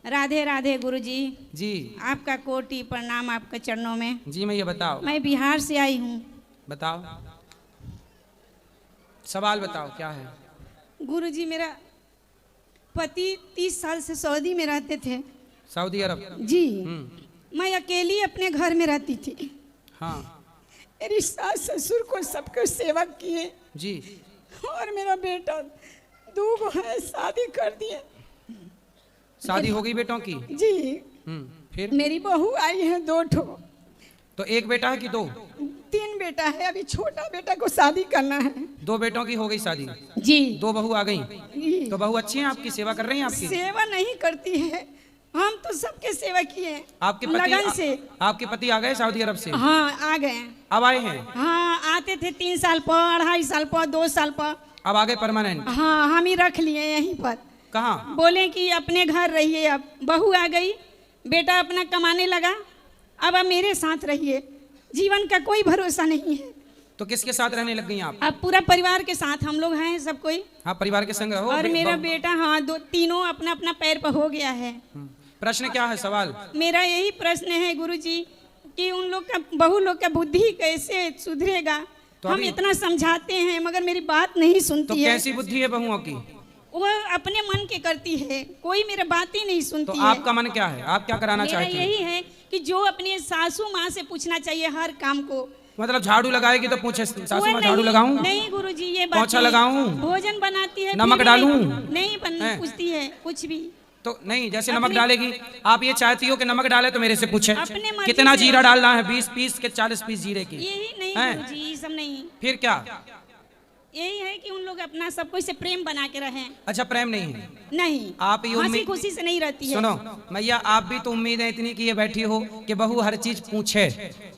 राधे राधे गुरुजी। जी आपका कोटि प्रणाम आपके चरणों में। जी मैया बताओ। मैं बिहार से आई हूँ। बताओ, सवाल बताओ क्या है। गुरुजी, मेरा पति 30 साल से सऊदी में रहते थे। सऊदी अरब? जी। मैं अकेली अपने घर में रहती थी। हाँ मेरी सास ससुर को सबको सेवा किए जी। और मेरा बेटा 2 है, शादी कर दिए। शादी हो गई बेटों की? जी। फिर मेरी बहू आई है 2 ठो। तो एक बेटा है कि 2? 3 बेटा है। अभी छोटा बेटा को शादी करना है। 2 बेटों की हो गई शादी? जी। 2 बहू आ गई? जी। तो बहू अच्छी हैं आपकी, सेवा कर रही हैं आपकी? सेवा नहीं करती है, हम तो सबके सेवा किए आपके लगन से। आपके पति आ गए सऊदी अरब से? हाँ, आ गए। अब आए हैं? हाँ, आते थे 3 साल पर, 2.5 साल पर, 2 साल पर। अब आ गए परमानेंट? हाँ, हम ही रख लिए यहीं पर। कहाँ? बोले कि अपने घर रहिए। अब बहू आ गई, बेटा अपना कमाने लगा, अब मेरे साथ रहिए। जीवन का कोई भरोसा नहीं है। तो किसके साथ रहने लग गई आप? अब पूरा परिवार के साथ हम लोग हैं, सब कोई। हाँ, परिवार के संग रहो। और मेरा बेटा, हाँ, तीनों अपना अपना पैर पर हो गया है। प्रश्न क्या है, सवाल? मेरा यही प्रश्न है गुरुजी कि उन लोग का, बहू लोग का बुद्धि कैसे सुधरेगा? तो हम इतना समझाते हैं मगर मेरी बात नहीं सुनती तो है। कैसी बुद्धि है बहुओं की? वो अपने मन के करती है, कोई मेरा बात ही नहीं सुनती तो है। आपका मन क्या है, आप क्या कराना मेरा चाहते हैं? यही है कि जो अपने सासू माँ से पूछना चाहिए हर काम को। मतलब झाड़ू लगाएगी तो पूछे सासू वो माँ झाड़ू लगाऊं? नहीं गुरुजी, ये बात पोंछा नहीं। लगाऊं? भोजन बनाती है, नमक फिर भी डालूं? नहीं पूछती है कुछ भी। तो नहीं, जैसे नमक डालेगी, आप ये चाहती हो कि नमक डाले तो मेरे से पूछे अपने मर्जी कितना से। जीरा डालना है, 20 पीस के 40 पीस जीरे की? यही नहीं हैं? गुरुजी, ये सब नहीं। फिर क्या? यही है कि उन लोग अपना सब कुछ से प्रेम बना के रहें। अच्छा, प्रेम नहीं है? नहीं, आप ये हंसी खुशी से नहीं रहती है। सुनो मैया, आप भी तो उम्मीद है इतनी कि ये बैठी हो कि बहू हर चीज पूछे।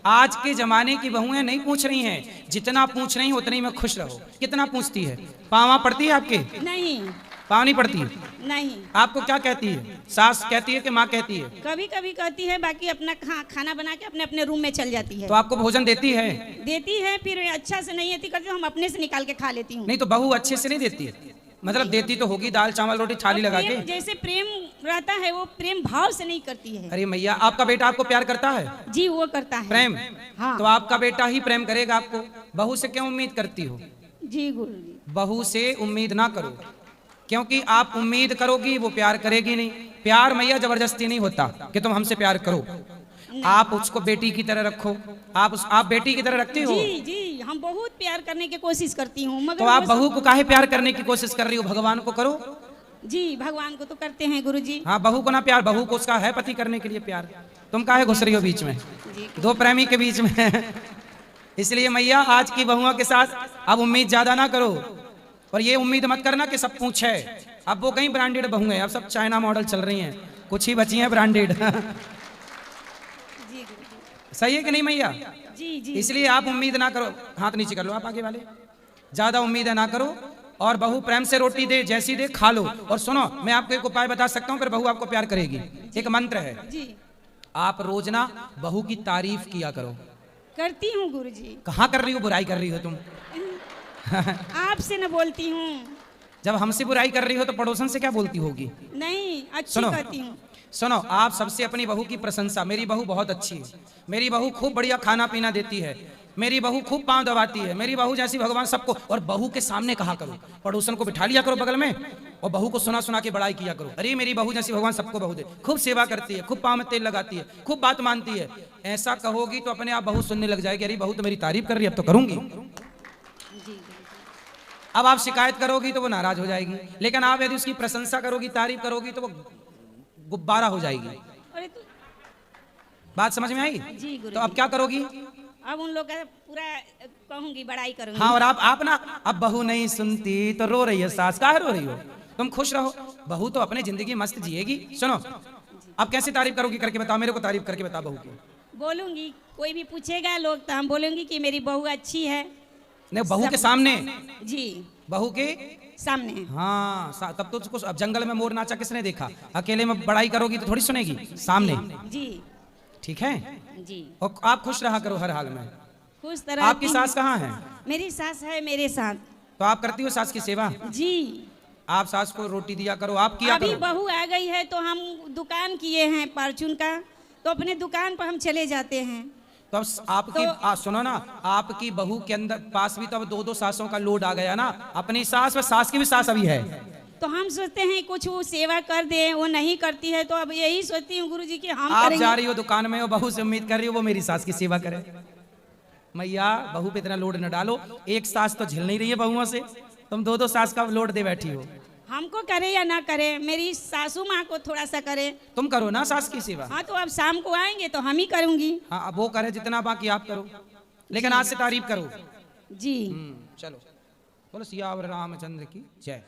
आज के जमाने की बहुएं नहीं पूछ रही हैं, जितना पूछ रही हैं उतनी में खुश रहो। कितना पूछती है? पाँव पड़ती है आपके? नहीं। पाँव नहीं पड़ती? नहीं। आपको क्या कहती है? सास कहती है कि माँ कहती है? कभी कभी कहती है, बाकी अपना खाना बना के अपने अपने रूम में चल जाती है। तो आपको भोजन देती है? देती है, फिर अच्छा से नहीं आती करती, हम अपने से निकाल के खा लेती हूँ। नहीं तो बहू अच्छे से नहीं देती है? मतलब देती तो होगी, दाल चावल रोटी थाली लगा के। जैसे प्रेम रहता है वो प्रेम भाव से नहीं करती है। अरे मैया, आपका बेटा आपको प्यार करता है? जी, वो करता है प्रेम। हाँ। तो आपका बेटा ही प्रेम करेगा आपको। बहू से क्यों उम्मीद करती हो? जी गुरुजी। बहू से उम्मीद ना करो, क्योंकि आप उम्मीद करोगी वो प्यार करेगी नहीं। प्यार मैया जबरदस्ती नहीं होता कि तुम हमसे प्यार करो। आप उसको बेटी की तरह रखो। आप बेटी की तरह रखती हो? जी जी, हम बहुत प्यार करने की कोशिश करती हूँ, मगर तो आप बहू को काहे प्यार करने की कोशिश कर रही हो? भगवान को करो। जी, भगवान को तो करते हैं गुरुजी। हाँ, बहू को ना प्यार, बहू को उसका है पति करने के लिए प्यार। तुम काहे घुस रही हो बीच में, 2 प्रेमी के बीच में? इसलिए मैया, आज की बहुओं के साथ अब उम्मीद ज्यादा ना करो। और ये उम्मीद मत करना कि सब पूछे। अब वो कहीं ब्रांडेड बहू है, अब सब चाइना मॉडल चल रही हैं, कुछ ही बची हैं ब्रांडेड। सही है कि नहीं मैया? जी जी। इसलिए आप उम्मीद ना करो। हाथ नीचे कर लो आप आगे वाले। ज्यादा उम्मीद ना करो, और बहू प्रेम से रोटी दे, जैसी दे खा लो। और सुनो, मैं आपको एक उपाय बता सकता हूँ, फिर बहू आपको प्यार करेगी। एक मंत्र है जी। आप रोज ना बहू की तारीफ किया करो। करती हूँ गुरुजी। कहाँ कर रही हो, बुराई कर रही हो तुम? आपसे न बोलती हूँ। जब हमसे बुराई कर रही हो तो पड़ोसन से क्या बोलती होगी? नहीं, अच्छी सुनो, करती हूँ। सुनो, आप सबसे अपनी बहू की प्रशंसा, मेरी बहू बहुत अच्छी है, मेरी बहू खूब बढ़िया खाना पीना देती है, मेरी बहू खूब पांव दबाती है, मेरी बहू जैसी भगवान सबको। और बहू के सामने कहा करो, पड़ोसन को बिठा लिया करो बगल में, और बहू को सुना सुना के बड़ाई किया करो। अरे मेरी बहू जैसी भगवान सबको बहू दे, खूब सेवा करती है, खूब पाँव में तेल लगाती है, खूब बात मानती है। ऐसा कहोगी तो अपने आप बहू सुनने लग जाएगी, अरे बहू तो मेरी तारीफ कर रही है, अब तो करूंगी। अब आप शिकायत करोगी तो वो नाराज हो जाएगी, लेकिन आप यदि उसकी प्रशंसा करोगी, तारीफ करोगी तो वो गुब्बारा हो जाएगी। अरे तो बात समझ में आई? जी गुरु। तो अब क्या करोगी? अब उन लोग का पूरा कहूंगी, बड़ाई करूंगी। हाँ, और आप ना, अब बहू नहीं सुनती तो रो रही है सास, काहे रो रही हो? तुम खुश रहो, बहू तो अपनी जिंदगी मस्त जिएगी। सुनो, अब कैसे तारीफ करोगी, करके बताओ, मेरे को तारीफ करके बताओ बहू की। बोलूंगी, कोई भी पूछेगा लोग तो हम बोलूंगी कि मेरी बहू अच्छी है। नहीं, बहू के सामने? जी, बहू के सामने। हाँ, तब तो उसको, अब जंगल में मोर नाचा किसने देखा? अकेले में बड़ाई करोगी तो थोड़ी सुनेगी, सामने। जी ठीक है जी। और आप खुश रहा करो हर हाल में। खुश तरह। आपकी सास कहाँ है? मेरी सास है मेरे साथ। तो आप करती हो सास की सेवा? जी। आप सास को रोटी दिया करो, आप किया अभी करो। बहू आ गई है तो हम दुकान किए हैं परचून का, तो अपने दुकान पर हम चले जाते हैं। तो अब आपकी सुनो ना, आपकी बहू के अंदर पास भी तो अब 2-2 सासों का लोड आ गया ना, अपनी सास व सास की भी सास अभी है। तो हम सोचते हैं कुछ वो सेवा कर दे, वो नहीं करती है, तो अब यही सोचती हूँ गुरुजी कि हम आप करेंगे। जा रही हो दुकान में, वो बहू से उम्मीद कर रही हो वो मेरी सास की सेवा करे। मैया बहू पे इतना लोड न डालो, एक सास तो झेल नहीं रही है बहुओं से, तुम 2-2 सास का लोड दे बैठी हो। हमको करे या ना करे, मेरी सासू माँ को थोड़ा सा करे। तुम करो ना सास की सेवा। हाँ तो अब शाम को आएंगे तो हम ही करूँगी। हाँ अब वो करे जितना, बाकी आप करो, लेकिन आज से तारीफ करो। जी चलो बोलो सियावर रामचंद्र की जय।